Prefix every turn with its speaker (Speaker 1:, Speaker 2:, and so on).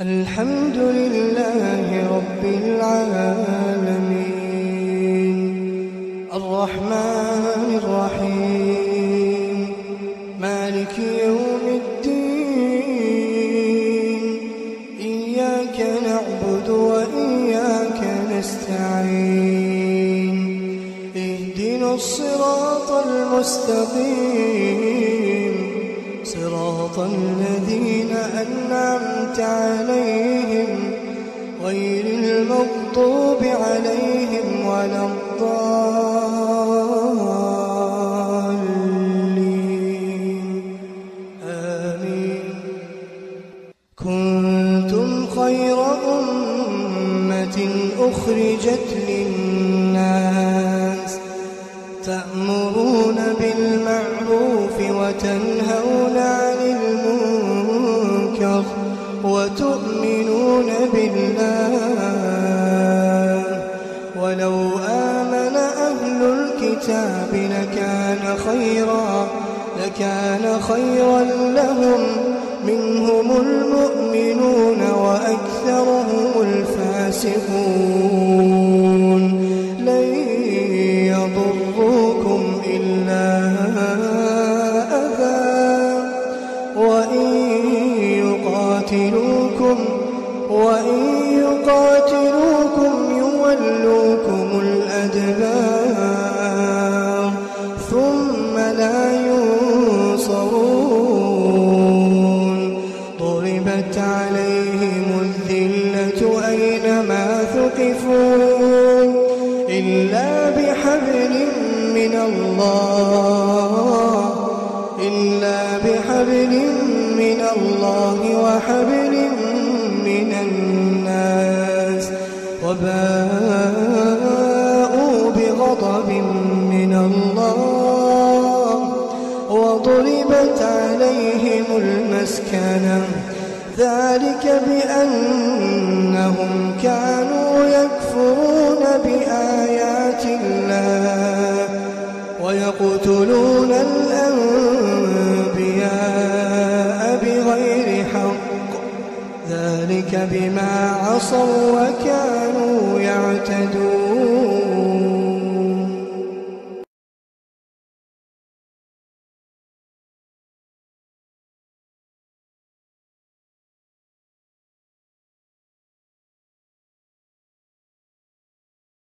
Speaker 1: الحمد لله رب العالمين الرحمن الرحيم مالك يوم الدين إياك نعبد وإياك نستعين اهدنا الصراط المستقيم صراط الذين أنعمت عليهم غير المغضوب عليهم ولا الضالين آمين. كنتم خير أمة أخرجت للناس تأمرون بالمعروف وتنهون عن المنكر وتؤمنون بالله ولو آمن أهل الكتاب لكان خيرا لهم منهم المؤمنون وأكثرهم الفاسقون لن يضروكم إلا أذى وإن يقاتلوكم يولوكم الأدبار ثم لا ينصرون ضربت عليهم الذلة أينما ثقفوا إلا بحبل من الله وحبل من الناس وباءوا بغضب من الله وضربت عليهم المسكنة ذلك بأنهم كانوا يكفرون بآيات الله ويقتلون الأنبياء بغير حق ذلك بما عصوا وكانوا يعتدون.